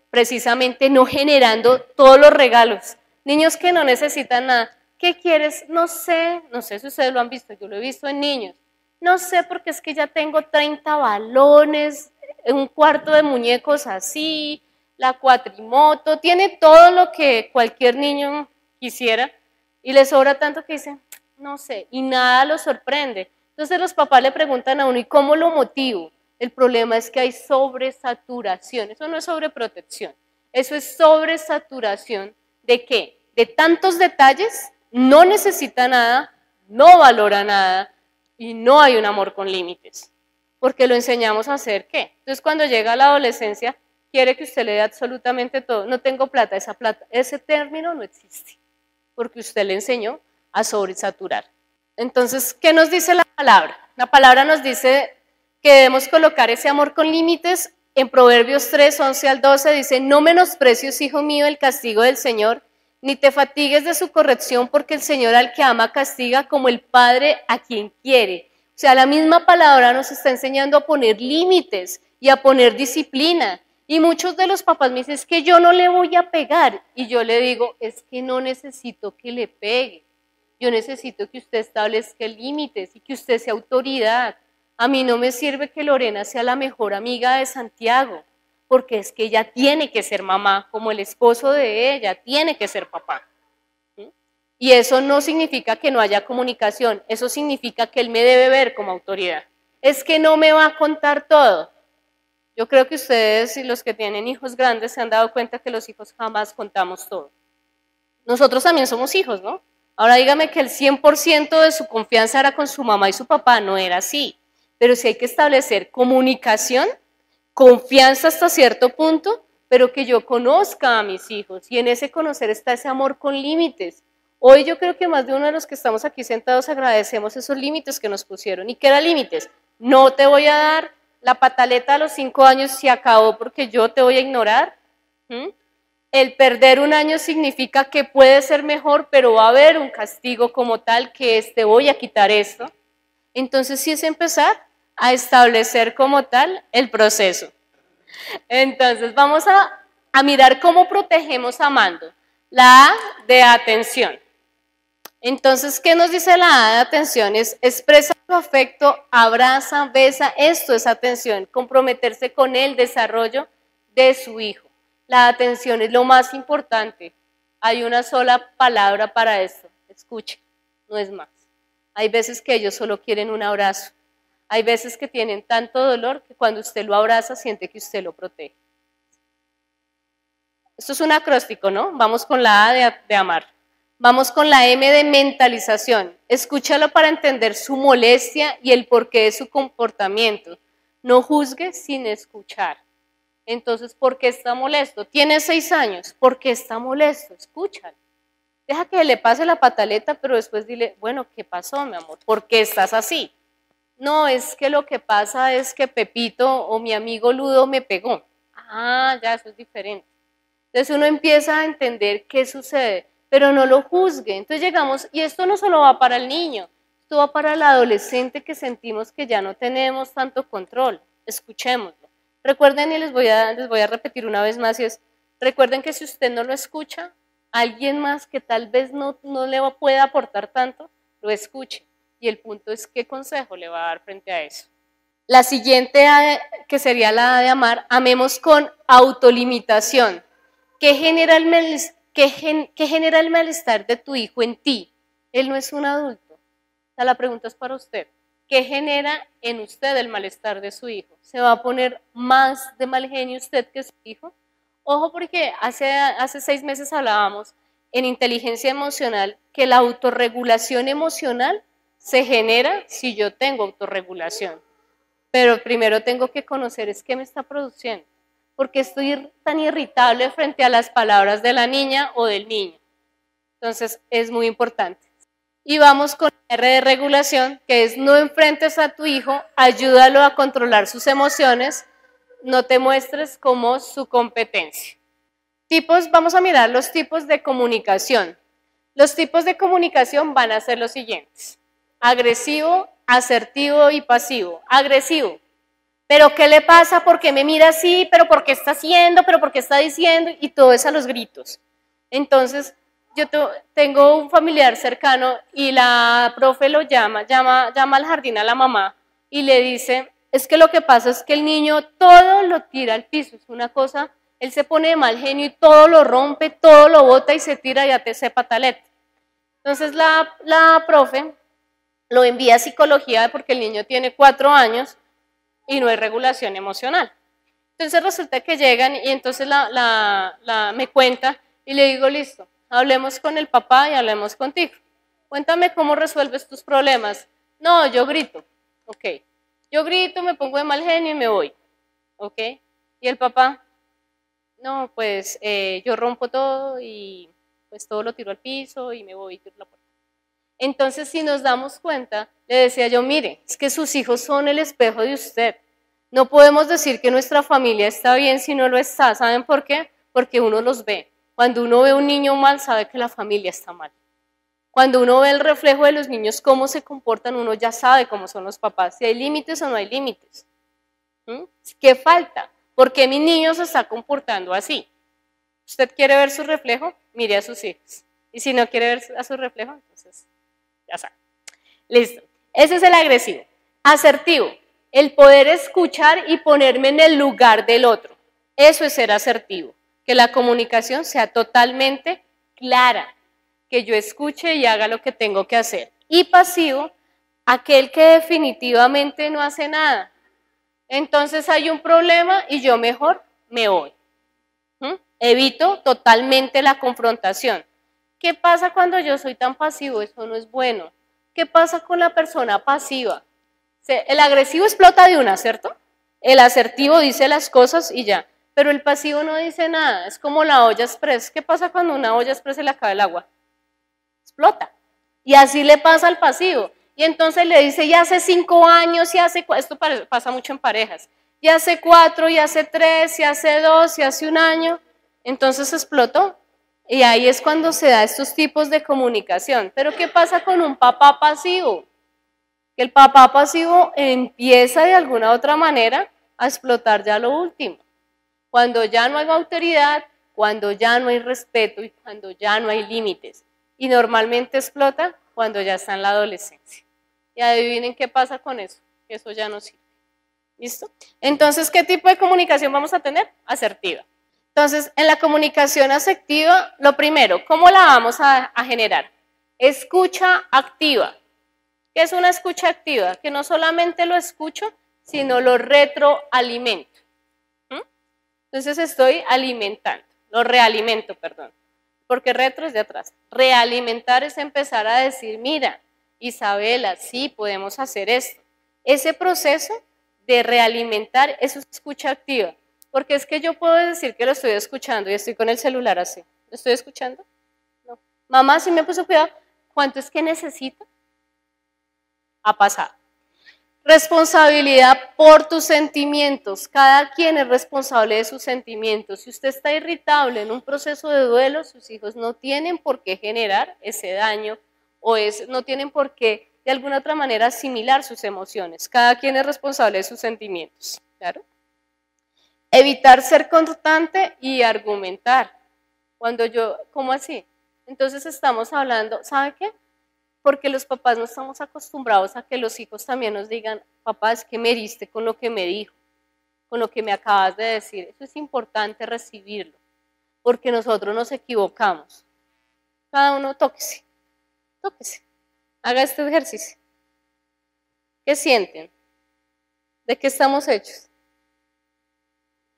Precisamente no generando todos los regalos. Niños que no necesitan nada. ¿Qué quieres? No sé si ustedes lo han visto, yo lo he visto en niños. No sé porque es que ya tengo 30 balones, un cuarto de muñecos así, la cuatrimoto, tiene todo lo que cualquier niño quisiera y le sobra tanto que dice, no sé, y nada lo sorprende. Entonces los papás le preguntan a uno, ¿y cómo lo motivo? El problema es que hay sobresaturación, eso no es sobreprotección, eso es sobresaturación ¿de qué? De tantos detalles, no necesita nada, no valora nada y no hay un amor con límites, porque lo enseñamos a hacer ¿qué? Entonces cuando llega a la adolescencia, quiere que usted le dé absolutamente todo. No tengo plata, ese término no existe, porque usted le enseñó a sobresaturar. Entonces, ¿qué nos dice la palabra? La palabra nos dice que debemos colocar ese amor con límites. En Proverbios 3, 11 al 12 dice, no menosprecies, hijo mío, el castigo del Señor, ni te fatigues de su corrección, porque el Señor al que ama castiga como el Padre a quien quiere. O sea, la misma palabra nos está enseñando a poner límites y a poner disciplina. Y muchos de los papás me dicen, es que yo no le voy a pegar. Y yo le digo, es que no necesito que le pegue. Yo necesito que usted establezca límites y que usted sea autoridad. A mí no me sirve que Lorena sea la mejor amiga de Santiago, porque es que ella tiene que ser mamá, como el esposo de ella tiene que ser papá. ¿Sí? Y eso no significa que no haya comunicación, eso significa que él me debe ver como autoridad. Es que no me va a contar todo. Yo creo que ustedes y los que tienen hijos grandes se han dado cuenta que los hijos jamás contamos todo. Nosotros también somos hijos, ¿no? Ahora dígame que el 100% de su confianza era con su mamá y su papá, no era así. Pero sí hay que establecer comunicación, confianza hasta cierto punto, pero que yo conozca a mis hijos. Y en ese conocer está ese amor con límites. Hoy yo creo que más de uno de los que estamos aquí sentados agradecemos esos límites que nos pusieron. ¿Y qué eran límites? No te voy a dar la pataleta a los 5 años, se acabó porque yo te voy a ignorar. El perder un año significa que puede ser mejor, pero va a haber un castigo como tal que es te voy a quitar esto. Entonces sí es empezar a establecer como tal el proceso. Entonces vamos a mirar cómo protegemos amando. La A de atención. Entonces, ¿qué nos dice la A de atención? Es expresa tu afecto, abraza, besa, esto es atención, comprometerse con el desarrollo de su hijo. La atención es lo más importante. Hay una sola palabra para esto, escuche, no es más. Hay veces que ellos solo quieren un abrazo. Hay veces que tienen tanto dolor que cuando usted lo abraza siente que usted lo protege. Esto es un acróstico, ¿no? Vamos con la A de amar. Vamos con la M de mentalización. Escúchalo para entender su molestia y el porqué de su comportamiento. No juzgue sin escuchar. Entonces, ¿por qué está molesto? Tiene 6 años. ¿Por qué está molesto? Escúchalo. Deja que le pase la pataleta, pero después dile, bueno, ¿qué pasó, mi amor? ¿Por qué estás así? No, es que lo que pasa es que Pepito o mi amigo Ludo me pegó. Ah, ya, eso es diferente. Entonces uno empieza a entender qué sucede, pero no lo juzgue. Entonces llegamos, y esto no solo va para el niño, esto va para el adolescente que sentimos que ya no tenemos tanto control. Escuchémoslo. Recuerden, y les voy a repetir una vez más, y es, recuerden que si usted no lo escucha, alguien más que tal vez no le pueda aportar tanto, lo escuche. Y el punto es qué consejo le va a dar frente a eso. La siguiente, que sería la de amar, amemos con autolimitación. ¿Qué genera el malestar de tu hijo en ti? Él no es un adulto. O sea, la pregunta es para usted. ¿Qué genera en usted el malestar de su hijo? ¿Se va a poner más de mal genio usted que su hijo? Ojo, porque hace 6 meses hablábamos en inteligencia emocional que la autorregulación emocional se genera si yo tengo autorregulación. Pero primero tengo que conocer es qué me está produciendo. ¿Por qué estoy tan irritable frente a las palabras de la niña o del niño? Entonces es muy importante. Y vamos con R de regulación, que es no enfrentes a tu hijo, ayúdalo a controlar sus emociones, no te muestres como su competencia. Vamos a mirar los tipos de comunicación. Los tipos de comunicación van a ser los siguientes: agresivo, asertivo y pasivo. Agresivo. ¿Pero qué le pasa? ¿Por qué me mira así? ¿Pero por qué está haciendo? ¿Pero por qué está diciendo? Y todo es a los gritos. Entonces, yo tengo un familiar cercano y la profe lo llama al jardín a la mamá y le dice, es que lo que pasa es que el niño todo lo tira al piso. Es una cosa, él se pone de mal genio y todo lo rompe, todo lo bota y se tira y ya te se pataleta. Entonces la profe lo envía a psicología porque el niño tiene 4 años y no hay regulación emocional. Entonces resulta que llegan y entonces me cuenta y le digo, listo, hablemos con el papá y hablemos contigo. cuéntame cómo resuelves tus problemas. No, yo grito. Ok. Yo grito, me pongo de mal genio y me voy. Ok. ¿Y el papá? No, pues yo rompo todo y pues todo lo tiro al piso y me voy y tiro la puerta. Entonces, si nos damos cuenta, le decía yo, mire, es que sus hijos son el espejo de usted. No podemos decir que nuestra familia está bien si no lo está. ¿Saben por qué? Porque uno los ve. Cuando uno ve a un niño mal, sabe que la familia está mal. Cuando uno ve el reflejo de los niños, cómo se comportan, uno ya sabe cómo son los papás, si hay límites o no hay límites. ¿Qué falta? ¿Por qué mi niño se está comportando así? ¿Usted quiere ver su reflejo? Mire a sus hijos. Y si no quiere ver a su reflejo, entonces ya sabe. Listo. Ese es el agresivo. Asertivo. El poder escuchar y ponerme en el lugar del otro. Eso es ser asertivo. Que la comunicación sea totalmente clara. Que yo escuche y haga lo que tengo que hacer. Y pasivo, aquel que definitivamente no hace nada. Entonces hay un problema y yo mejor me voy. Evito totalmente la confrontación. ¿Qué pasa cuando yo soy tan pasivo? Eso no es bueno. ¿Qué pasa con la persona pasiva? El agresivo explota de una, ¿cierto? El asertivo dice las cosas y ya. Pero el pasivo no dice nada. Es como la olla express. ¿Qué pasa cuando una olla express se le acaba el agua? Explota. Y así le pasa al pasivo. Y entonces le dice, ya hace 5 años, y hace, esto pasa mucho en parejas, y hace 4, y hace 3, y hace 2, y hace 1 año, entonces explotó. Y ahí es cuando se da estos tipos de comunicación. Pero ¿qué pasa con un papá pasivo? Que el papá pasivo empieza de alguna u otra manera a explotar ya lo último. Cuando ya no hay autoridad, cuando ya no hay respeto y cuando ya no hay límites. Y normalmente explota cuando ya está en la adolescencia. Y adivinen qué pasa con eso, que eso ya no sirve. ¿Listo? Entonces, ¿qué tipo de comunicación vamos a tener? Asertiva. Entonces, en la comunicación asertiva, lo primero, ¿cómo la vamos a generar? Escucha activa. ¿Qué es una escucha activa? Que no solamente lo escucho, sino lo retroalimento. Entonces estoy alimentando, lo realimento, perdón. Porque retro es de atrás. Realimentar es empezar a decir, mira, Isabela, sí, podemos hacer esto. Ese proceso de realimentar, eso es escucha activa. Porque es que yo puedo decir que lo estoy escuchando y estoy con el celular así. ¿Lo estoy escuchando? No. Mamá, si me puso cuidado, ¿cuánto es que necesita? Ha pasado. Responsabilidad por tus sentimientos. Cada quien es responsable de sus sentimientos. Si usted está irritable en un proceso de duelo, sus hijos no tienen por qué generar ese daño o no tienen por qué de alguna otra manera asimilar sus emociones. Cada quien es responsable de sus sentimientos. ¿Claro? Evitar ser constante y argumentar. ¿Cómo así? Entonces estamos hablando, ¿sabe qué? Porque los papás no estamos acostumbrados a que los hijos también nos digan, papá, es que me heriste con lo que me dijo, con lo que me acabas de decir. Eso es importante recibirlo, porque nosotros nos equivocamos. Cada uno tóquese, haga este ejercicio. ¿Qué sienten? ¿De qué estamos hechos?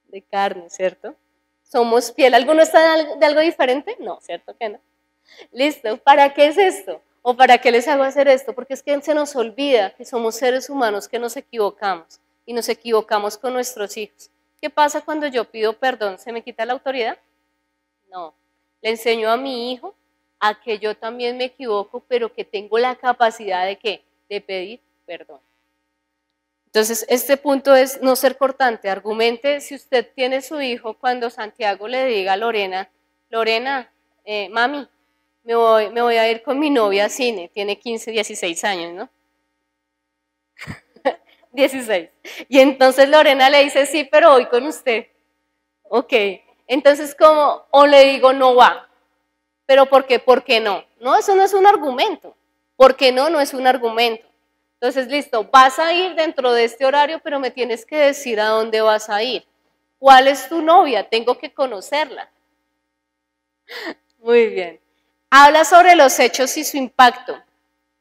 De carne, ¿cierto? Somos piel. ¿Alguno está de algo diferente? No, ¿cierto que no? Listo, ¿para qué es esto? ¿O para qué les hago hacer esto? Porque es que se nos olvida que somos seres humanos, que nos equivocamos y nos equivocamos con nuestros hijos. ¿Qué pasa cuando yo pido perdón? ¿Se me quita la autoridad? No. Le enseño a mi hijo a que yo también me equivoco, pero que tengo la capacidad de ¿qué? De pedir perdón. Entonces, este punto es no ser cortante. Argumente si usted tiene su hijo cuando Santiago le diga a Lorena, mami, me voy a ir con mi novia a cine, tiene 15, 16 años, ¿no? 16. Y entonces Lorena le dice, sí, pero voy con usted. Ok, entonces o le digo, no va. ¿Pero por qué? ¿Por qué no? No, eso no es un argumento. ¿Por qué no? No es un argumento. Entonces, listo, vas a ir dentro de este horario, pero me tienes que decir a dónde vas a ir. ¿Cuál es tu novia? Tengo que conocerla. Muy bien. Habla sobre los hechos y su impacto.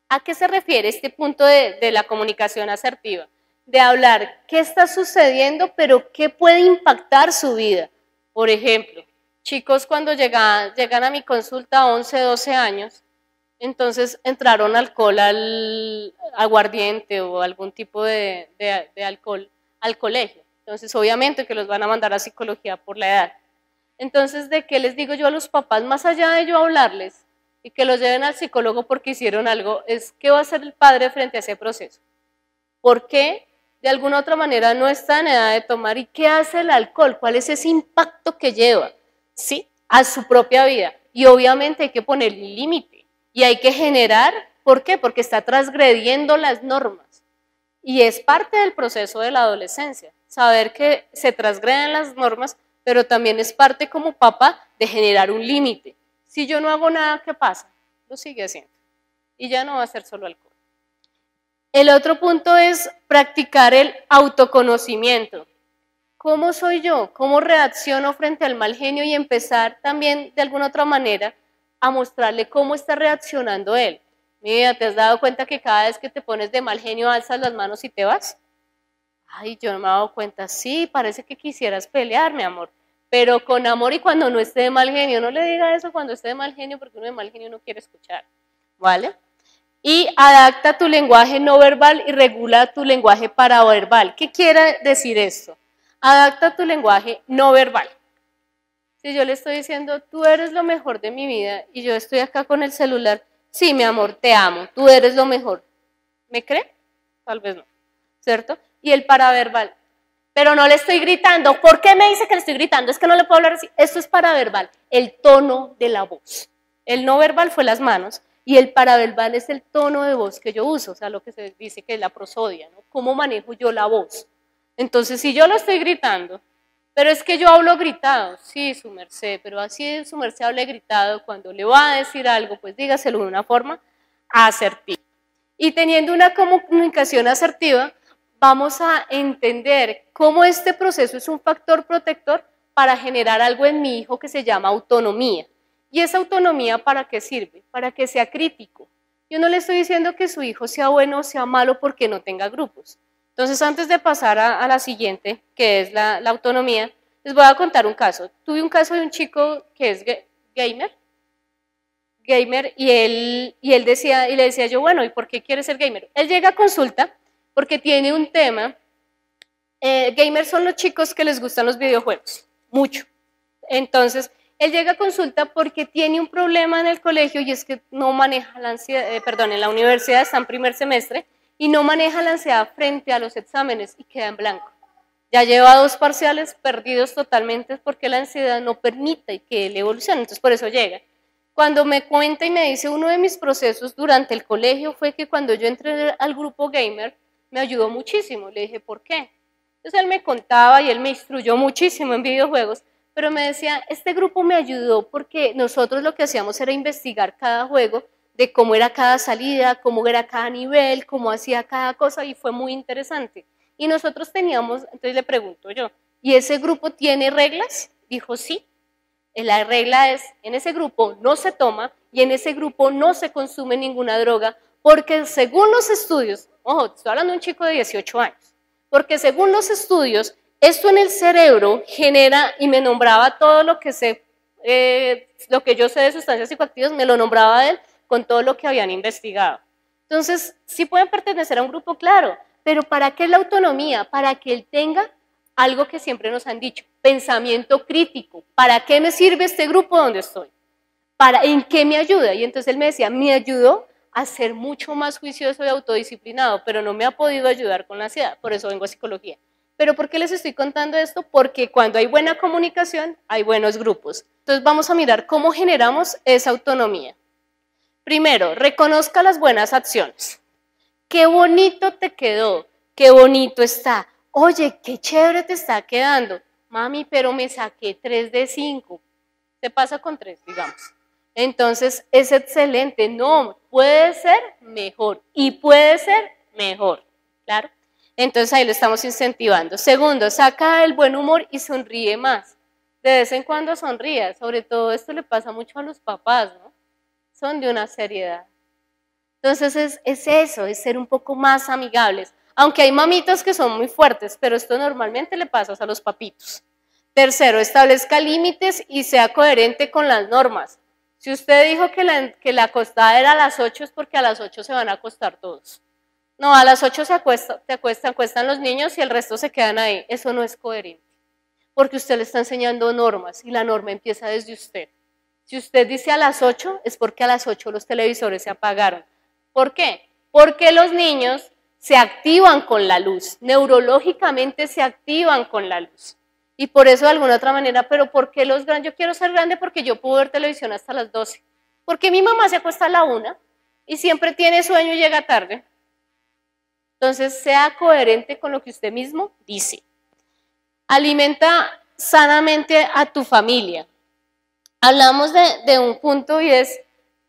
¿A qué se refiere este punto de la comunicación asertiva? De hablar qué está sucediendo, pero qué puede impactar su vida. Por ejemplo, chicos cuando llegan a mi consulta a 11, 12 años, entonces entraron alcohol al aguardiente o algún tipo de alcohol al colegio. Entonces, obviamente que los van a mandar a psicología por la edad. Entonces, ¿de qué les digo yo a los papás? Más allá de yo hablarles y que los lleven al psicólogo porque hicieron algo, es qué va a hacer el padre frente a ese proceso. ¿Por qué de alguna otra manera no está en edad de tomar? ¿Y qué hace el alcohol? ¿Cuál es ese impacto que lleva? ¿Sí? A su propia vida. Y obviamente hay que ponerle un límite. Y hay que generar, ¿por qué? Porque está transgrediendo las normas. Y es parte del proceso de la adolescencia, saber que se transgreden las normas, pero también es parte como papá de generar un límite. Si yo no hago nada, ¿qué pasa? Lo sigue haciendo. Y ya no va a ser solo alcohol. El otro punto es practicar el autoconocimiento. ¿Cómo soy yo? ¿Cómo reacciono frente al mal genio? Y empezar también de alguna otra manera a mostrarle cómo está reaccionando él. Mira, ¿te has dado cuenta que cada vez que te pones de mal genio alzas las manos y te vas? Ay, yo no me he dado cuenta. Sí, parece que quisieras pelear, mi amor. Pero con amor y cuando no esté de mal genio. No le diga eso cuando esté de mal genio porque uno de mal genio no quiere escuchar. ¿Vale? Y adapta tu lenguaje no verbal y regula tu lenguaje paraverbal. ¿Qué quiere decir esto? Adapta tu lenguaje no verbal. Si yo le estoy diciendo, tú eres lo mejor de mi vida y yo estoy acá con el celular, sí, mi amor, te amo, tú eres lo mejor. ¿Me cree? Tal vez no, ¿cierto? Y el paraverbal, pero no le estoy gritando. ¿Por qué me dice que le estoy gritando? Es que no le puedo hablar así. Esto es paraverbal, el tono de la voz. El no verbal fue las manos y el paraverbal es el tono de voz que yo uso, o sea, lo que se dice que es la prosodia, ¿no? ¿Cómo manejo yo la voz? Entonces, si yo lo estoy gritando, pero es que yo hablo gritado, sí, su merced, pero así su merced hable gritado, cuando le va a decir algo, pues dígaselo de una forma asertiva. Y teniendo una comunicación asertiva, vamos a entender cómo este proceso es un factor protector para generar algo en mi hijo que se llama autonomía. ¿Y esa autonomía para qué sirve? Para que sea crítico. Yo no le estoy diciendo que su hijo sea bueno o sea malo porque no tenga grupos. Entonces, antes de pasar a la siguiente, que es la autonomía, les voy a contar un caso. Tuve un caso de un chico que es gamer, y él decía, y le decía yo, bueno, ¿y por qué quiere ser gamer? Él llega a consulta porque tiene un tema. Gamers son los chicos que les gustan los videojuegos, mucho. Entonces, él llega a consulta porque tiene un problema en el colegio y es que no maneja la ansiedad, en la universidad está en primer semestre, y no maneja la ansiedad frente a los exámenes y queda en blanco. Ya lleva 2 parciales perdidos totalmente porque la ansiedad no permite que él evolucione, entonces por eso llega. Cuando me cuenta y me dice, uno de mis procesos durante el colegio fue que cuando yo entré al grupo gamer, me ayudó muchísimo. Le dije, ¿por qué? Entonces él me contaba y él me instruyó muchísimo en videojuegos, pero me decía, este grupo me ayudó porque nosotros lo que hacíamos era investigar cada juego, de cómo era cada salida, cómo era cada nivel, cómo hacía cada cosa, y fue muy interesante. Y nosotros teníamos, entonces le pregunto yo, ¿y ese grupo tiene reglas? Dijo, sí. La regla es, en ese grupo no se toma y en ese grupo no se consume ninguna droga, porque según los estudios, ojo, estoy hablando de un chico de 18 años, porque según los estudios, esto en el cerebro genera, y me nombraba todo lo que yo sé de sustancias psicoactivas, me lo nombraba él, con todo lo que habían investigado. Entonces, sí pueden pertenecer a un grupo, claro, pero ¿para qué la autonomía? Para que él tenga algo que siempre nos han dicho, pensamiento crítico. ¿Para qué me sirve este grupo donde estoy? ¿En qué me ayuda? Y entonces él me decía, me ayudó a ser mucho más juicioso y autodisciplinado, pero no me ha podido ayudar con la ansiedad, por eso vengo a psicología. ¿Pero por qué les estoy contando esto? Porque cuando hay buena comunicación, hay buenos grupos. Entonces vamos a mirar cómo generamos esa autonomía. Primero, reconozca las buenas acciones. Qué bonito te quedó, qué bonito está. Oye, qué chévere te está quedando. Mami, pero me saqué 3 de 5. ¿Qué pasa con 3, digamos? Entonces, es excelente. No, puede ser mejor y puede ser mejor, ¿claro? Entonces, ahí lo estamos incentivando. Segundo, saca el buen humor y sonríe más. De vez en cuando sonríe. Sobre todo esto le pasa mucho a los papás, ¿no? Son de una seriedad. Entonces es eso, es ser un poco más amigables. Aunque hay mamitas que son muy fuertes, pero esto normalmente le pasa a los papitos. Tercero, establezca límites y sea coherente con las normas. Si usted dijo que la acostada era a las 8 es porque a las 8 se van a acostar todos. No, a las 8 se acuestan los niños y el resto se quedan ahí. Eso no es coherente, porque usted le está enseñando normas y la norma empieza desde usted. Si usted dice a las 8 es porque a las 8 los televisores se apagaron. ¿Por qué? Porque los niños se activan con la luz, neurológicamente se activan con la luz. Y por eso de alguna otra manera, pero ¿por qué los grandes? Yo quiero ser grande porque yo puedo ver televisión hasta las 12. Porque mi mamá se acuesta a la 1 y siempre tiene sueño y llega tarde. Entonces, sea coherente con lo que usted mismo dice. Alimenta sanamente a tu familia. Hablamos de un punto y es,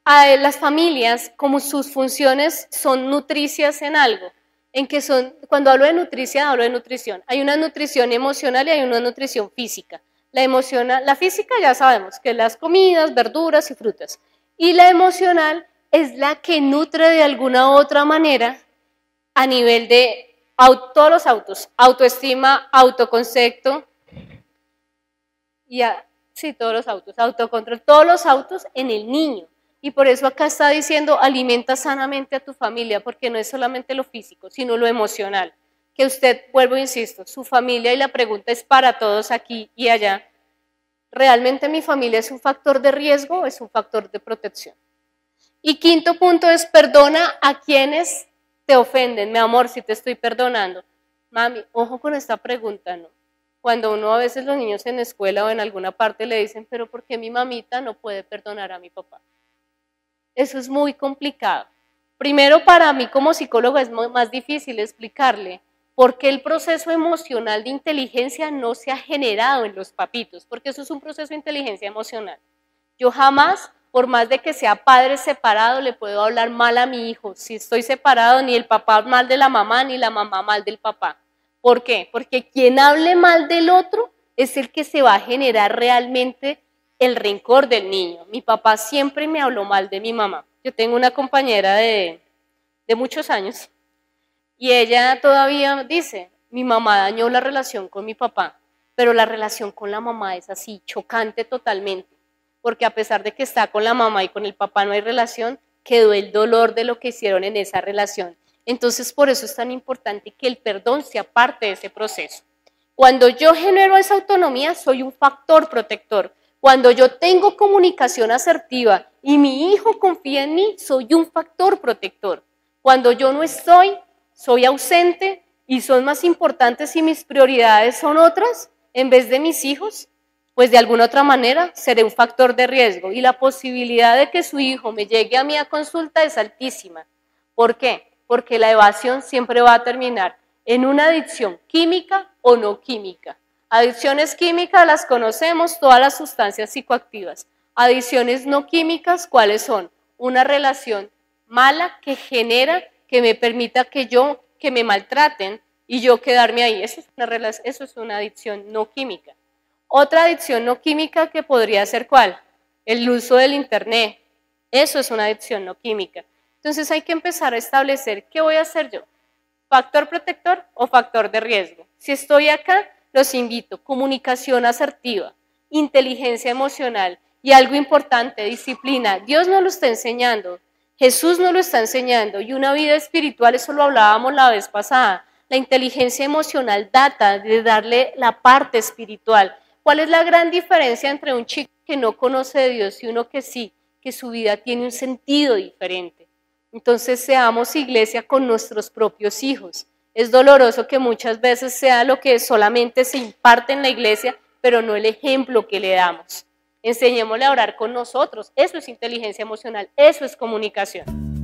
las familias, como sus funciones son nutricias en algo, en que son, cuando hablo de nutrición, hay una nutrición emocional y hay una nutrición física. La física ya sabemos que las comidas, verduras y frutas, y la emocional es la que nutre de alguna u otra manera a nivel de todos los autos, autoestima, autoconcepto, sí, todos los autos, autocontrol, todos los autos en el niño. Y por eso acá está diciendo, alimenta sanamente a tu familia, porque no es solamente lo físico, sino lo emocional. Que usted, vuelvo e insisto, su familia, y la pregunta es para todos aquí y allá, ¿realmente mi familia es un factor de riesgo o es un factor de protección? Y quinto punto es, perdona a quienes te ofenden. Mi amor, si te estoy perdonando. Mami, ojo con esta pregunta, ¿no? Cuando uno a veces los niños en la escuela o en alguna parte le dicen, pero ¿por qué mi mamita no puede perdonar a mi papá? Eso es muy complicado. Primero, para mí como psicóloga es más difícil explicarle por qué el proceso emocional de inteligencia no se ha generado en los papitos, porque eso es un proceso de inteligencia emocional. Yo jamás, por más de que sea padre separado, le puedo hablar mal a mi hijo. Si estoy separado, ni el papá mal de la mamá, ni la mamá mal del papá. ¿Por qué? Porque quien hable mal del otro es el que se va a generar realmente el rencor del niño. Mi papá siempre me habló mal de mi mamá. Yo tengo una compañera de muchos años y ella todavía dice, mi mamá dañó la relación con mi papá, pero la relación con la mamá es así, chocante totalmente, porque a pesar de que está con la mamá y con el papá no hay relación, quedó el dolor de lo que hicieron en esa relación. Entonces, por eso es tan importante que el perdón sea parte de ese proceso. Cuando yo genero esa autonomía, soy un factor protector. Cuando yo tengo comunicación asertiva y mi hijo confía en mí, soy un factor protector. Cuando yo no estoy, soy ausente y son más importantes y mis prioridades son otras en vez de mis hijos, pues de alguna otra manera seré un factor de riesgo y la posibilidad de que su hijo me llegue a mí a consulta es altísima. ¿Por qué? Porque la evasión siempre va a terminar en una adicción química o no química. Adicciones químicas las conocemos, todas las sustancias psicoactivas. Adicciones no químicas, ¿cuáles son? Una relación mala que genera, que me permita que me maltraten y yo quedarme ahí. Eso es una adicción no química. Otra adicción no química que podría ser ¿cuál? El uso del internet. Eso es una adicción no química. Entonces hay que empezar a establecer qué voy a hacer yo. ¿Factor protector o factor de riesgo? Si estoy acá, los invito, comunicación asertiva, inteligencia emocional y algo importante, disciplina. Dios nos lo está enseñando, Jesús nos lo está enseñando y una vida espiritual, eso lo hablábamos la vez pasada. La inteligencia emocional data de darle la parte espiritual. ¿Cuál es la gran diferencia entre un chico que no conoce de Dios y uno que sí, que su vida tiene un sentido diferente? Entonces seamos iglesia con nuestros propios hijos. Es doloroso que muchas veces sea lo que solamente se imparte en la iglesia, pero no el ejemplo que le damos. Enseñémosle a orar con nosotros. Eso es inteligencia emocional, eso es comunicación.